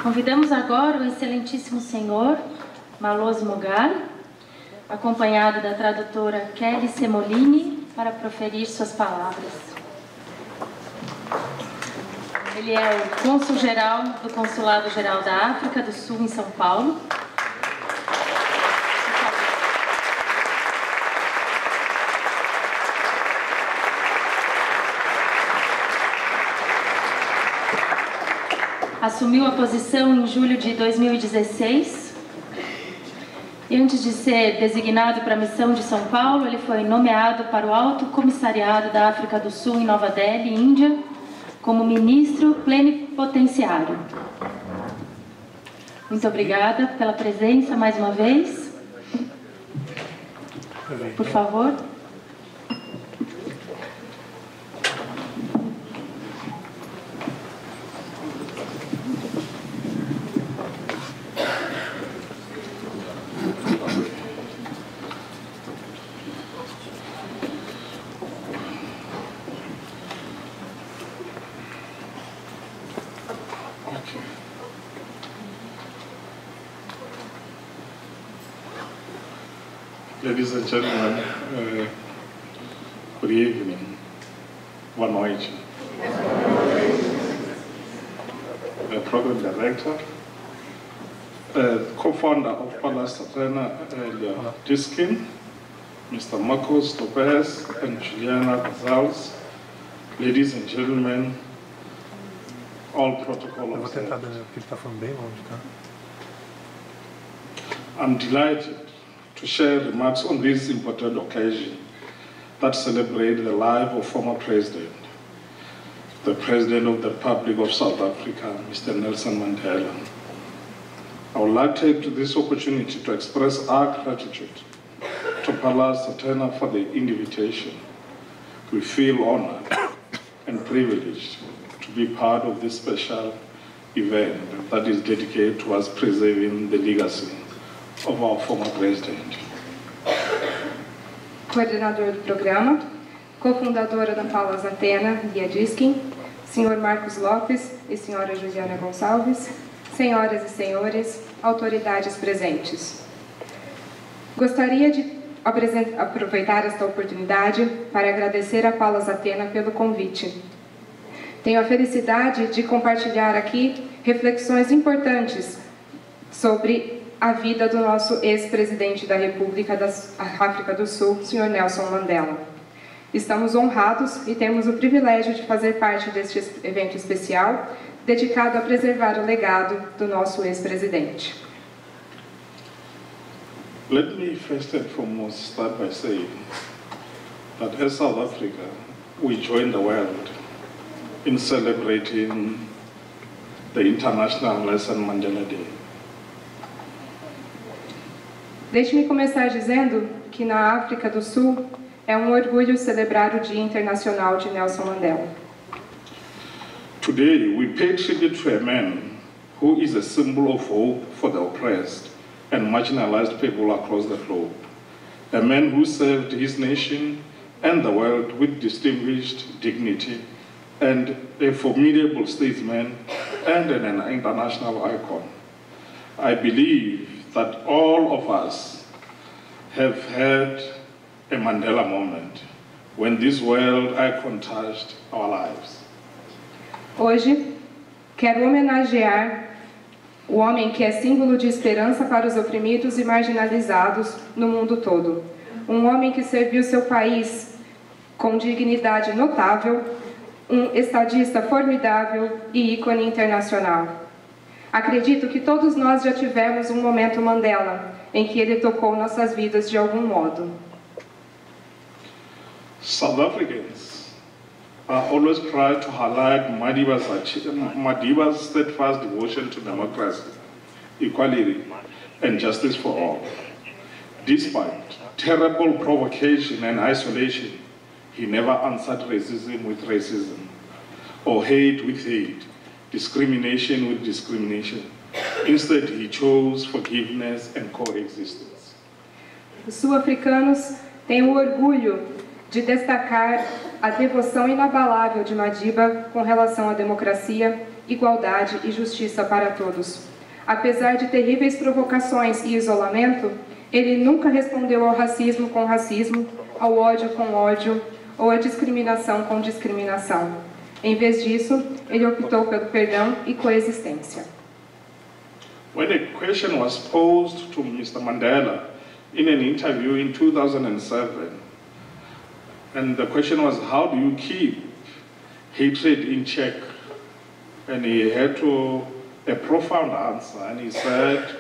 Convidamos agora o excelentíssimo senhor Malose Mogale, acompanhado da tradutora Kelly Semolini, para proferir suas palavras. Ele é o Cônsul Geral do Consulado Geral da África do Sul, em São Paulo. Assumiu a posição em julho de 2016 e antes de ser designado para a missão de São Paulo, ele foi nomeado para o Alto Comissariado da África do Sul em Nova Delhi, Índia, como ministro plenipotenciário. Muito obrigada pela presença mais uma vez. Por favor. Ladies and gentlemen, good evening, boa noite. Program Director, co-founder of Palestra, Diskin, Mr. Marcos Lopez and Juliana Gonzalez, ladies and gentlemen, all protocol observed. I'm delighted to share remarks on this important occasion that celebrate the life of former President, the President of the Republic of South Africa, Mr. Nelson Mandela. I would like to take this opportunity to express our gratitude to Palestra for the invitation. We feel honored and privileged to be part of this special event that is dedicated towards preserving the legacy of our former president. Coordenador do programa, cofundadora da Palestra, Lia Diskin, senhor Marcos Lopes e senhora Juliana Gonçalves, senhoras e senhores, autoridades presentes. Gostaria de aproveitar esta oportunidade para agradecer a Palestra pelo convite. Tenho a felicidade de compartilhar aqui reflexões importantes sobre a vida do nosso ex-presidente da República da África do Sul, senhor Nelson Mandela. Estamos honrados e temos o privilégio de fazer parte deste evento especial, dedicado a preservar o legado do nosso ex-presidente. Let me first and foremost start by saying that as South Africa, we join the world in celebrating the International Nelson Mandela Day. Deixe-me começar dizendo que na África do Sul é um orgulho celebrar o Dia Internacional de Nelson Mandela. Today we pay tribute to a man who is a symbol of hope for the oppressed and marginalized people across the globe. A man who served his nation and the world with distinguished dignity and a formidable statesman and an international icon. I believe that all of us have had a Mandela moment when this world icon touched our lives. Hoje, quero homenagear o homem que é símbolo de esperança para os oprimidos e marginalizados no mundo todo. Um homem que serviu seu país com dignidade notável, um estadista formidável e ícone internacional. Acredito que todos nós já tivemos um momento Mandela, em que ele tocou nossas vidas de algum modo. South Africans are always proud to highlight Madiba's steadfast devotion to democracy, equality, and justice for all. Despite terrible provocation and isolation, he never answered racism with racism, or hate with hate, discrimination with discrimination. Instead, he chose forgiveness and coexistence. Os sul-africanos têm o orgulho de destacar a devoção inabalável de Madiba com relação à democracia, igualdade e justiça para todos. Apesar de terríveis provocações e isolamento, ele nunca respondeu ao racismo com racismo, ao ódio com ódio ou à discriminação com discriminação. Em vez disso, ele optou pelo perdão e coexistência. When a question was posed to Mr. Mandela in an interview in 2007, and the question was, how do you keep hatred in check? And he had a profound answer, and he said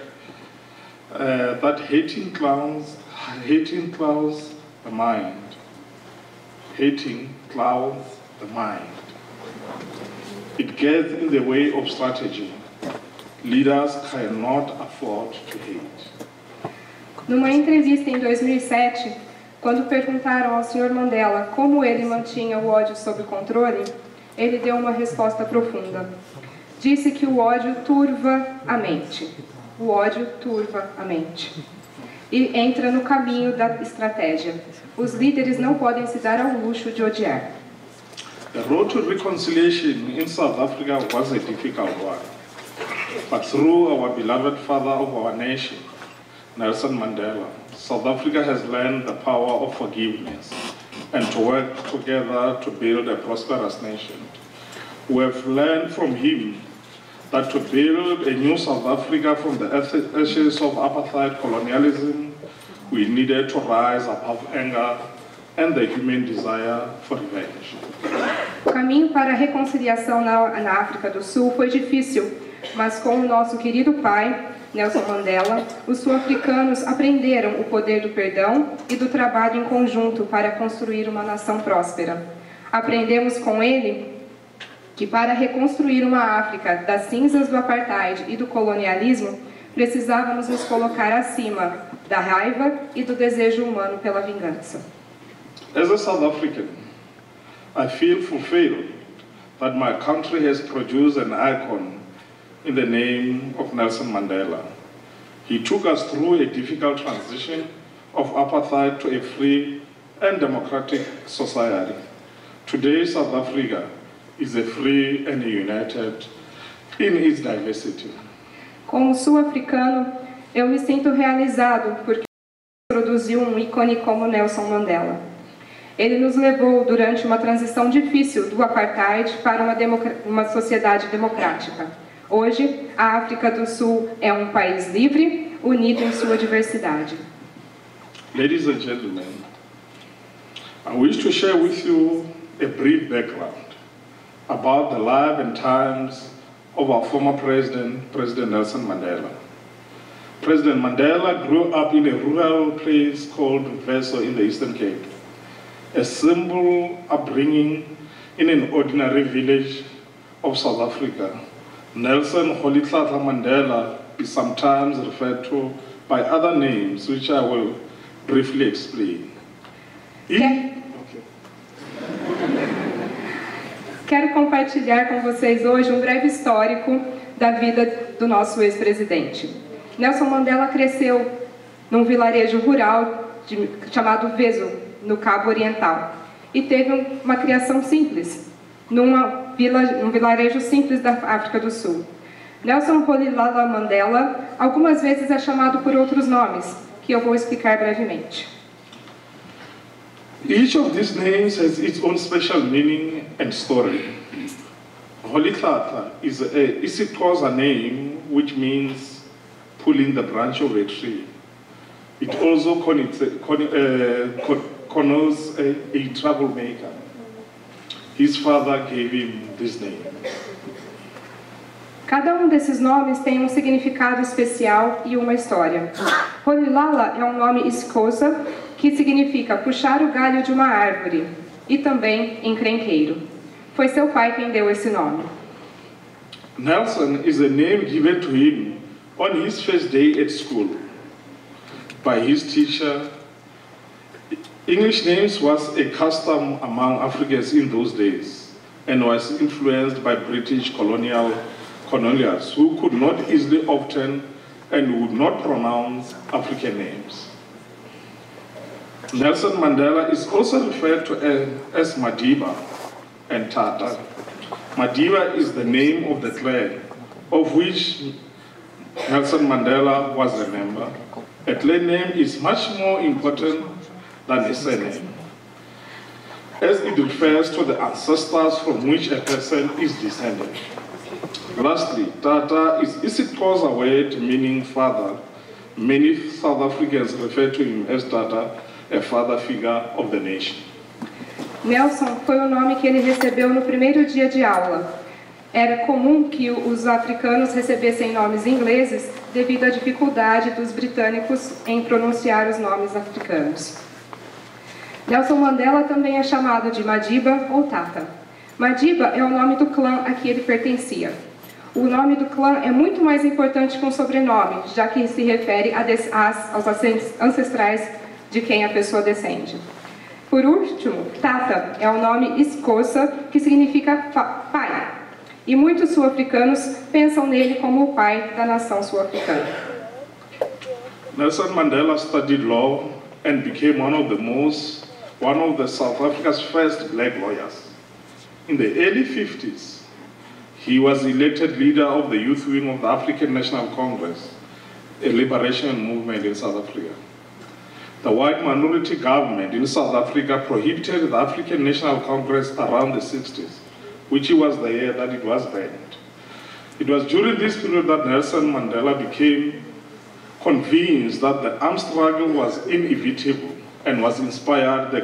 that hating clouds the mind. Hating clouds the mind. It gets in the way of strategy. Leaders cannot afford to hate. Numa entrevista em 2007, quando perguntaram ao senhor Mandela como ele mantinha o ódio sob controle, ele deu uma resposta profunda. Disse que o ódio turva a mente. O ódio turva a mente. E entra no caminho da estratégia. Os líderes não podem se dar ao luxo de odiar. The road to reconciliation in South Africa was a difficult one. But through our beloved father of our nation, Nelson Mandela, South Africa has learned the power of forgiveness and to work together to build a prosperous nation. We have learned from him that to build a new South Africa from the ashes of apartheid colonialism, we needed to rise above anger and the human desire for revenge. O caminho para a reconciliação na África do Sul foi difícil, mas com o nosso querido pai, Nelson Mandela, os sul-africanos aprenderam o poder do perdão e do trabalho em conjunto para construir uma nação próspera. Aprendemos com ele que para reconstruir uma África das cinzas do apartheid e do colonialismo, precisávamos nos colocar acima da raiva e do desejo humano pela vingança. As a South African, I feel fulfilled that my country has produced an icon in the name of Nelson Mandela. He took us through a difficult transition of apartheid to a free and democratic society. Today, South Africa is a free and united in its diversity. Como sul-africano, eu me sinto realizado porque produziu um ícone como Nelson Mandela. Ele nos levou durante uma transição difícil do apartheid para uma sociedade democrática. Hoje, a África do Sul é um país livre, unido em sua diversidade. Ladies and gentlemen, I wish to share with you a brief background about the life and times of our former president, President Nelson Mandela. President Mandela grew up in a rural place called Veso in the Eastern Cape, a simple upbringing in an ordinary village of South Africa. Nelson Mandela is sometimes referred to by other names, which I will briefly explain. Quero compartilhar com vocês hoje um breve histórico da vida do nosso ex-presidente. Nelson Mandela cresceu num vilarejo rural chamado Veso, no Cabo Oriental, e teve uma criação simples, num vilarejo simples da África do Sul. Nelson Mandela algumas vezes é chamado por outros nomes, que eu vou explicar brevemente. Each of these names has its own special meaning and story. Holitata is a isiXhosa name which means pulling the branch of a tree. It also connotes a troublemaker. His father gave him this name. Cada um desses nomes tem um significado especial e uma história. Holilala é um nome isiXhosa que significa puxar o galho de uma árvore e também encrenqueiro. Foi seu pai quem deu esse nome. Nelson is a name given to him on his first day at school by his teacher. English names was a custom among Africans in those days and was influenced by British colonials who could not easily obtain and would not pronounce African names. Nelson Mandela is also referred to as Madiba and Tata. Madiba is the name of the clan, of which Nelson Mandela was a member. A clan name is much more important than a surname, as it refers to the ancestors from which a person is descended. Lastly, Tata is isiXhosa word meaning father. Many South Africans refer to him as Tata, a father figure of the nation. Nelson foi o nome que ele recebeu no primeiro dia de aula. Era comum que os africanos recebessem nomes ingleses devido à dificuldade dos britânicos em pronunciar os nomes africanos. Nelson Mandela também é chamado de Madiba ou Tata. Madiba é o nome do clã a que ele pertencia. O nome do clã é muito mais importante que um sobrenome, já que se refere aos ancestrais de quem a pessoa descende. Por último, Tata é o nome escocês que significa pai, e muitos sul-africanos pensam nele como o pai da nação sul-africana. Nelson Mandela studied law and became one of the South Africa's first black lawyers. In the early 50s, he was elected leader of the youth wing of the African National Congress, a liberation movement in South Africa. The white minority government in South Africa prohibited the African National Congress around the 60s, which was the year that it was banned. It was during this period that Nelson Mandela became convinced that the armed struggle was inevitable and was inspired by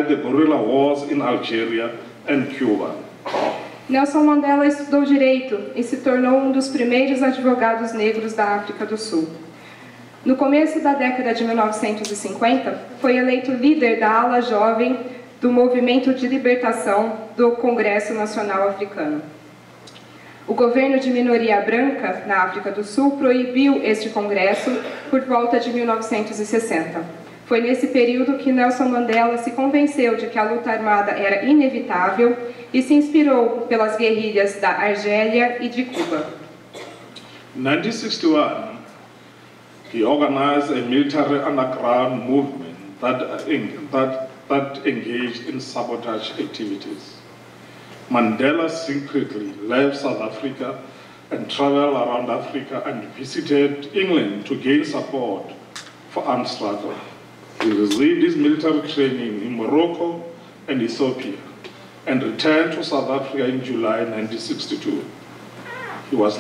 the guerrilla wars in Algeria and Cuba. Nelson Mandela estudou direito e se tornou um dos primeiros advogados negros da África do Sul. No começo da década de 1950, foi eleito líder da ala jovem do movimento de libertação do Congresso Nacional Africano. O governo de minoria branca na África do Sul proibiu este congresso por volta de 1960. Foi nesse período que Nelson Mandela se convenceu de que a luta armada era inevitável e se inspirou pelas guerrilhas da Argélia e de Cuba. In 1961, he organized a military underground movement that engaged in sabotage activities. Mandela secretly left South Africa and traveled around Africa and visited England to gain support for armed struggle. He received his military training in Morocco and Ethiopia and returned to South Africa in July 1962. He was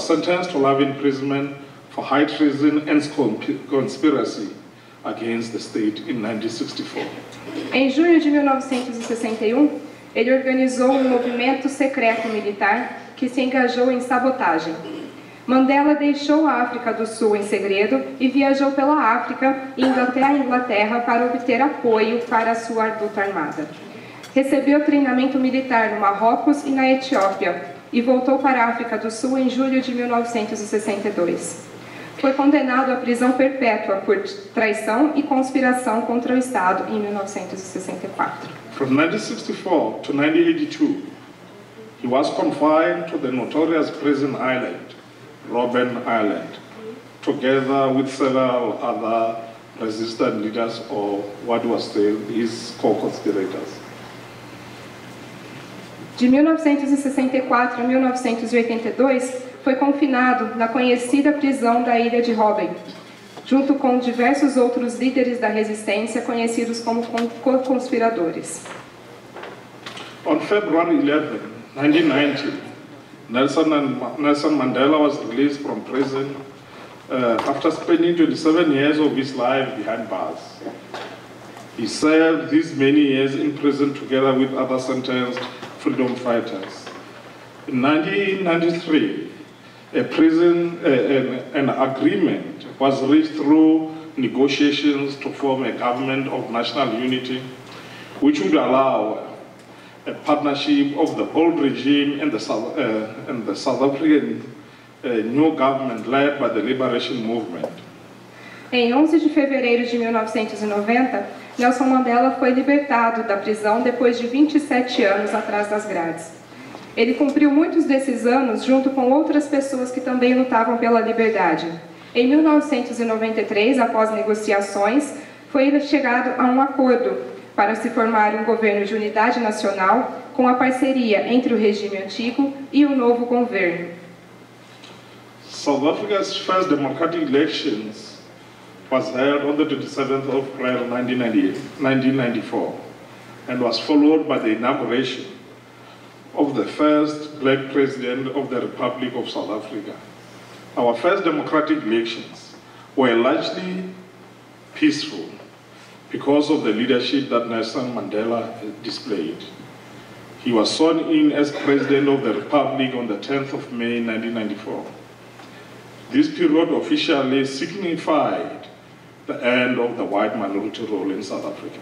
sentenced to life imprisonment for high treason and conspiracy against the state in 1964. Em junho de 1961, ele organizou um movimento secreto militar que se engajou em sabotagem. Mandela deixou a África do Sul em segredo e viajou pela África, indo até a Inglaterra para obter apoio para a sua luta armada. Recebeu treinamento militar no Marrocos e na Etiópia e voltou para a África do Sul em julho de 1962. Foi condenado à prisão perpétua por traição e conspiração contra o Estado em 1964. From 1964 to 1982, he was confined to the notorious prison island, Robben Island, together with several other resistant leaders or what was still his co-conspirators. De 1964 a 1982, foi confinado na conhecida prisão da ilha de Robben, junto com diversos outros líderes da resistência conhecidos como conspiradores. On February 11, 1990, Nelson Mandela was released from prison after spending 27 years of his life behind bars. He served these many years in prison together with other sentenced freedom fighters. In 1993, an agreement was reached through negotiations to form a government of national unity, which would allow a partnership of the old regime and the South African new government led by the liberation movement. Em 11 de fevereiro de 1990, Nelson Mandela foi libertado da prisão depois de 27 anos atrás das grades. Ele cumpriu muitos desses anos junto com outras pessoas que também lutavam pela liberdade. Em 1993, após negociações, foi chegado a um acordo para se formar um governo de unidade nacional com a parceria entre o regime antigo e o novo governo. South Africa's first democratic elections was held on the 27th of April 1994 and was followed by the inauguration of the first black president of the Republic of South Africa. Our first democratic elections were largely peaceful because of the leadership that Nelson Mandela displayed. He was sworn in as President of the Republic on the 10th of May 1994. This period officially signified the end of the white minority rule in South Africa.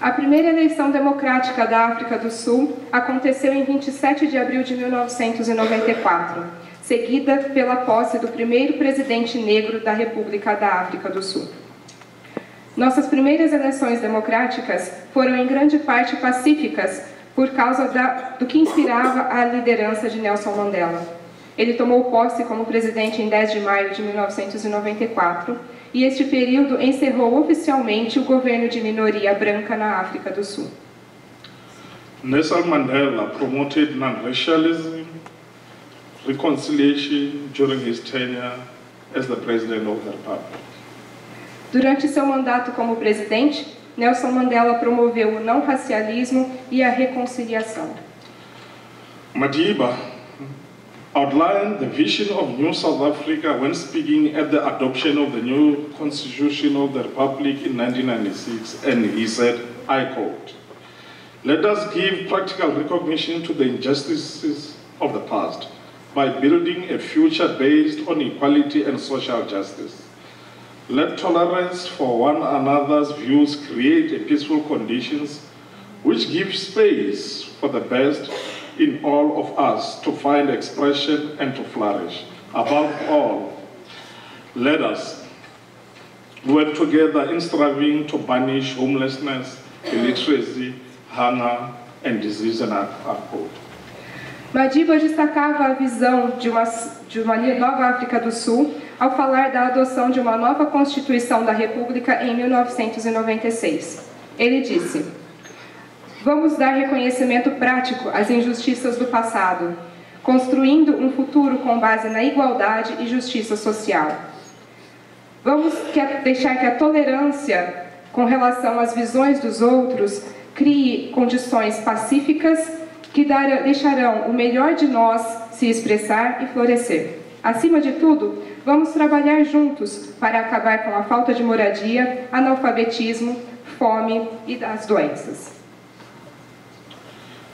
A primeira eleição democrática da África do Sul aconteceu em 27 de abril de 1994, seguida pela posse do primeiro presidente negro da República da África do Sul. Nossas primeiras eleições democráticas foram em grande parte pacíficas por causa do que inspirava a liderança de Nelson Mandela. Ele tomou posse como presidente em 10 de maio de 1994 e este período encerrou oficialmente o governo de minoria branca na África do Sul. Nelson Mandela promoted non-racialism, reconciliation during his tenure as the President of the Republic. Durante seu mandato como presidente, Nelson Mandela promoveu o não racialismo e a reconciliação. Madiba outlined the vision of New South Africa when speaking at the adoption of the new Constitution of the Republic in 1996, and he said, I quote, "Let us give practical recognition to the injustices of the past by building a future based on equality and social justice. Let tolerance for one another's views create a peaceful conditions which give space for the best in all of us to find expression and to flourish. Above all, let us work together in striving to banish homelessness, illiteracy, hunger, and disease." Unquote. Madiba destacava a visão de uma nova África do Sul ao falar da adoção de uma nova Constituição da República em 1996. Ele disse: "Vamos dar reconhecimento prático às injustiças do passado, construindo um futuro com base na igualdade e justiça social. Vamos deixar que a tolerância com relação às visões dos outros crie condições pacíficas que deixarão o melhor de nós se expressar e florescer. Acima de tudo, vamos trabalhar juntos para acabar com a falta de moradia, analfabetismo, fome e as doenças."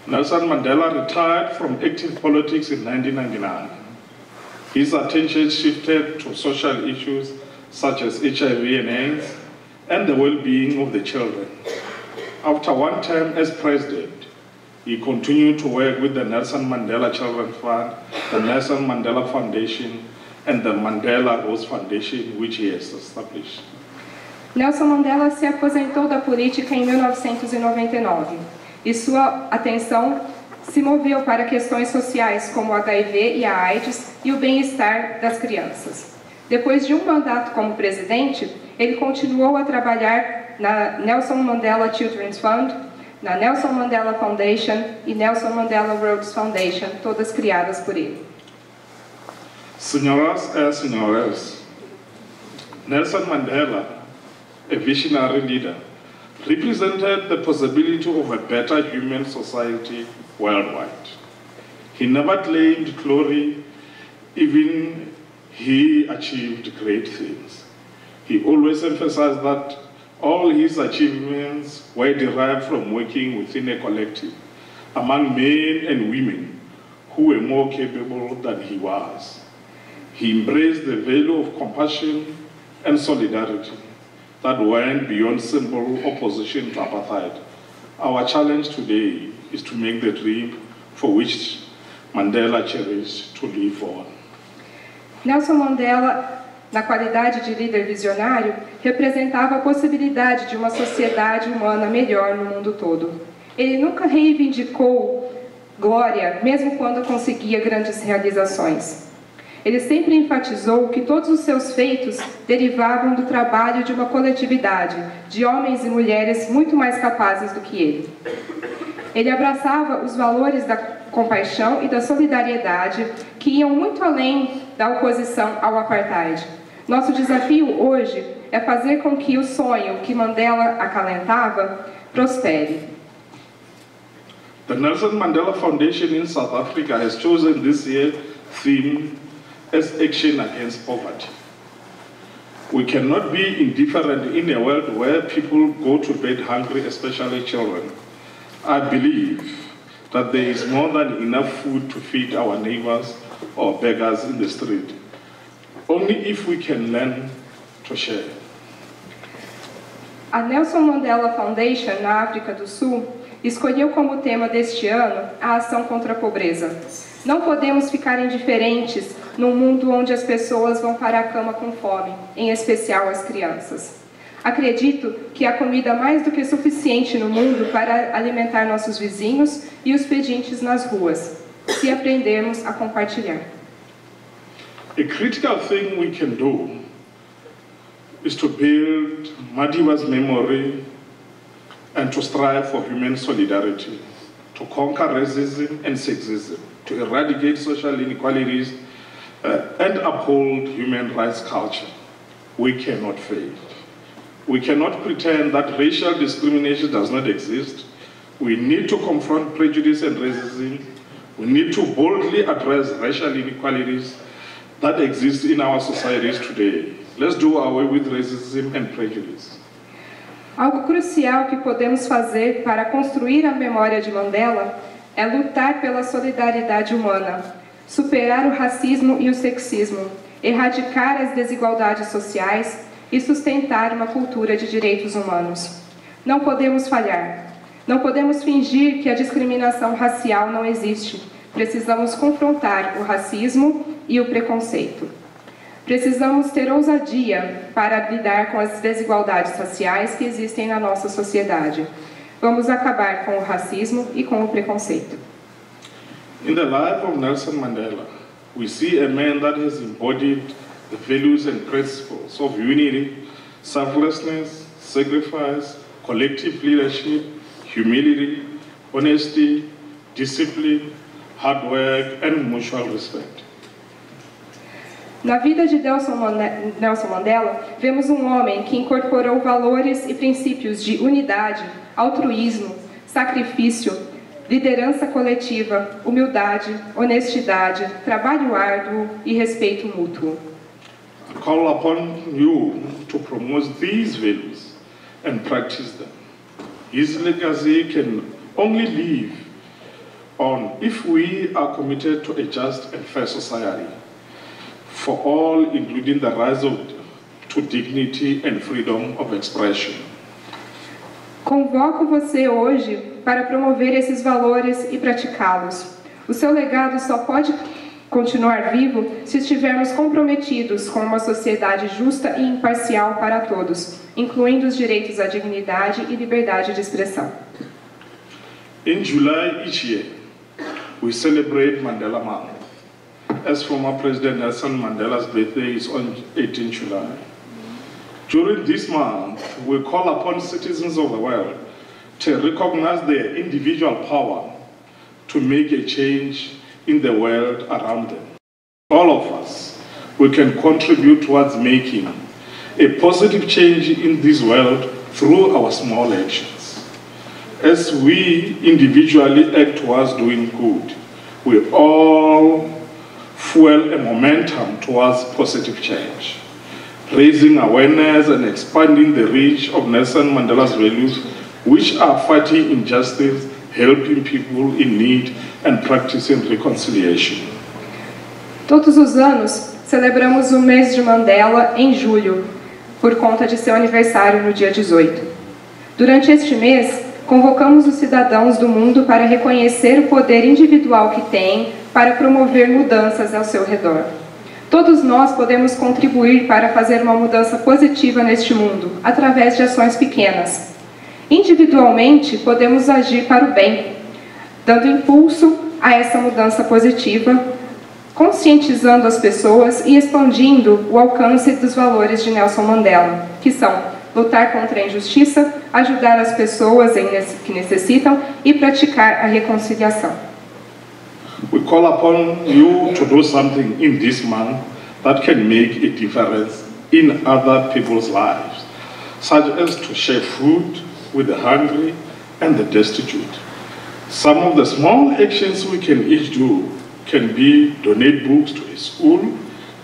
Nelson Mandela retired from active politics in 1999. His attention shifted to social issues such as HIV and AIDS and the well-being of the children. After one term as president, he continued to work with the Nelson Mandela Children's Fund, the Nelson Mandela Foundation, and the Mandela Rose Foundation, which he has established. Nelson Mandela se aposentou da política em 1999 e sua atenção se moveu para questões sociais como o HIV e a AIDS e o bem-estar das crianças. Depois de um mandato como presidente, ele continuou a trabalhar na Nelson Mandela Children's Fund, na Nelson Mandela Foundation e Nelson Mandela Rhodes Foundation, todas criadas por ele. Senhoras e senhores, Nelson Mandela, a visionary leader, represented the possibility of a better human society worldwide. He never claimed glory, even he achieved great things. He always emphasized that all his achievements were derived from working within a collective, among men and women who were more capable than he was. He embraced the value of compassion and solidarity that went beyond simple opposition to apartheid. Our challenge today is to make the dream for which Mandela cherished to live on. Nelson Mandela, na qualidade de líder visionário, representava a possibilidade de uma sociedade humana melhor no mundo todo. Ele nunca reivindicou glória, mesmo quando conseguia grandes realizações. Ele sempre enfatizou que todos os seus feitos derivavam do trabalho de uma coletividade, de homens e mulheres muito mais capazes do que ele. Ele abraçava os valores da compaixão e da solidariedade que iam muito além da oposição ao apartheid. Nosso desafio hoje é fazer com que o sonho que Mandela acalentava prospere. The Nelson Mandela Foundation in South Africa has chosen this year's theme as Action Against Poverty. We cannot be indifferent in a world where people go to bed hungry, especially children. I believe that there is more than enough food to feed our neighbors or beggars in the street, only if we can learn to share. A Nelson Mandela Foundation, na África do Sul, escolheu como tema deste ano a ação contra a pobreza. Não podemos ficar indiferentes num mundo onde as pessoas vão para a cama com fome, em especial as crianças. Acredito que há comida mais do que suficiente no mundo para alimentar nossos vizinhos e os pedintes nas ruas, se aprendermos a compartilhar. A critical thing we can do is to build Madiba's memory and to strive for human solidarity, to conquer racism and sexism, to eradicate social inequalities and uphold human rights culture. We cannot fail. We cannot pretend that racial discrimination does not exist. We need to confront prejudice and racism. We need to boldly address racial inequalities that exist in our societies today. Let's do away with racism and prejudice. Algo crucial que podemos fazer para construir a memória de Mandela é lutar pela solidariedade humana, superar o racismo e o sexismo, erradicar as desigualdades sociais e sustentar uma cultura de direitos humanos. Não podemos falhar. Não podemos fingir que a discriminação racial não existe. Precisamos confrontar o racismo e o preconceito. Precisamos ter ousadia para lidar com as desigualdades raciais que existem na nossa sociedade. Vamos acabar com o racismo e com o preconceito. In the life of Nelson Mandela, we see a man that has embodied the values and principles of unity, selflessness, sacrifice, collective leadership, humility, honesty, discipline, hard work, and mutual respect. Na vida de Nelson Mandela, vemos um homem que incorporou valores e princípios de unidade, altruísmo, sacrifício, liderança coletiva, humildade, honestidade, trabalho árduo e respeito mútuo. I call upon you to promote these values and practice them. His legacy can only live on if we are committed to a just and fair society for all, including the right to dignity and freedom of expression. Convoco você hoje para promover esses valores e praticá-los. O seu legado só pode continuar vivo se estivermos comprometidos com uma sociedade justa e imparcial para todos, incluindo os direitos à dignidade e liberdade de expressão. In July each year, we celebrate Mandela Month. As former President Nelson Mandela's birthday is on 18 July. During this month, we call upon citizens of the world to recognize their individual power to make a change in the world around them. All of us, we can contribute towards making a positive change in this world through our small actions. As we individually act towards doing good, we all fuel a momentum towards positive change, raising awareness and expanding the reach of Nelson Mandela's values, which are fighting injustice, helping people in need, and practicing reconciliation. Todos os anos, celebramos o mês de Mandela em julho, por conta de seu aniversário no dia 18. Durante este mês, convocamos os cidadãos do mundo para reconhecer o poder individual que têm para promover mudanças ao seu redor. Todos nós podemos contribuir para fazer uma mudança positiva neste mundo, através de ações pequenas. Individualmente, podemos agir para o bem, dando impulso a essa mudança positiva, conscientizando as pessoas e expandindo o alcance dos valores de Nelson Mandela, que são lutar contra a injustiça, ajudar as pessoas que necessitam e praticar a reconciliação. We call upon you to do something in this month that can make a difference in other people's lives, such as to share food with the hungry and the destitute. Some of the small actions we can each do can be donate books to a school,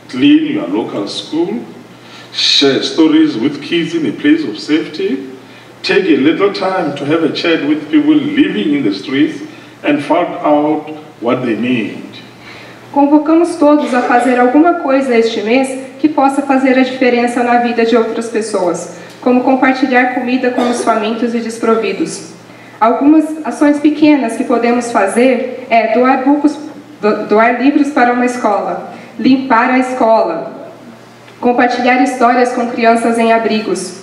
clean your local school, share stories with kids in a place of safety, take a little time to have a chat with people living in the streets and find out what they need. Convocamos todos a fazer alguma coisa este mês que possa fazer a diferença na vida de outras pessoas, como compartilhar comida com os famintos e desprovidos. Algumas ações pequenas que podemos fazer é doar livros para uma escola, limpar a escola, compartilhar histórias com crianças em abrigos,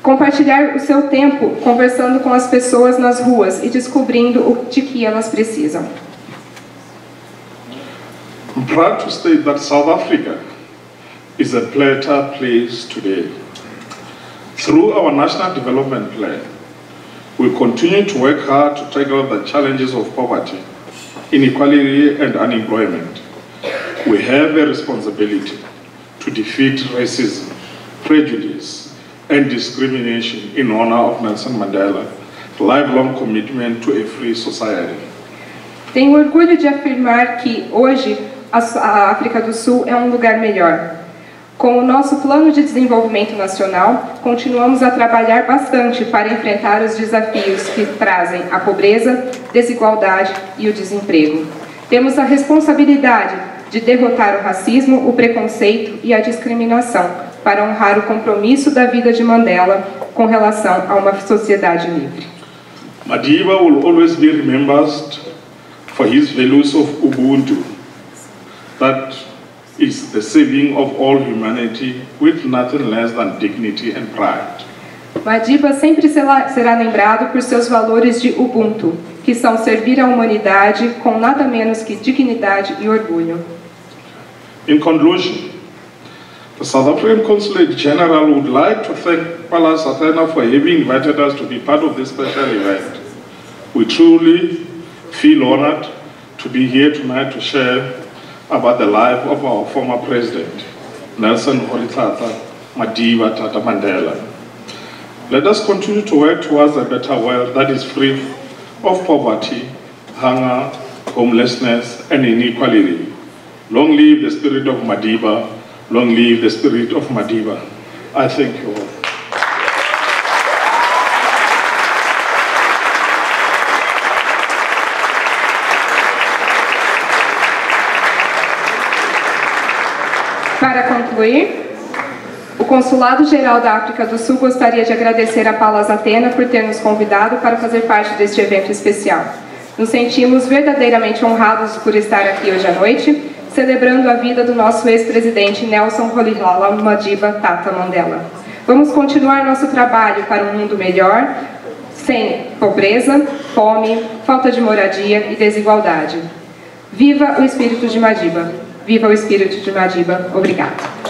compartilhar o seu tempo conversando com as pessoas nas ruas e descobrindo de que elas precisam. I'm proud to state that South Africa is a better place today. Through our National Development Plan, we continue to work hard to tackle the challenges of poverty, inequality and unemployment. We have a responsibility to defeat racism, prejudice and discrimination in honor of Nelson Mandela's lifelong commitment to a free society. Tenho orgulho de afirmar que hoje a África do Sul é um lugar melhor. Com o nosso Plano de Desenvolvimento Nacional, continuamos a trabalhar bastante para enfrentar os desafios que trazem a pobreza, desigualdade e o desemprego. Temos a responsabilidade de derrotar o racismo, o preconceito e a discriminação, para honrar o compromisso da vida de Mandela com relação a uma sociedade livre. Madiba will always be remembered for his values of Ubuntu, that is the saving of all humanity with nothing less than dignity and pride. Madiba sempre será lembrado por seus valores de Ubuntu, que são servir a humanidade com nada menos que dignidade e orgulho. In conclusion, the South African Consulate General would like to thank Palestra for having invited us to be part of this special event. We truly feel honored to be here tonight to share about the life of our former president, Nelson Madiba Tata Mandela. Let us continue to work towards a better world that is free of poverty, hunger, homelessness, and inequality. Long live the spirit of Madiba, long live the spirit of Madiba. I thank you all. Para concluir, o Consulado Geral da África do Sul gostaria de agradecer a Palestra por ter nos convidado para fazer parte deste evento especial. Nos sentimos verdadeiramente honrados por estar aqui hoje à noite, celebrando a vida do nosso ex-presidente Nelson Madiba Tata Mandela. Vamos continuar nosso trabalho para um mundo melhor, sem pobreza, fome, falta de moradia e desigualdade. Viva o espírito de Madiba! Viva o espírito de Madiba! Obrigada!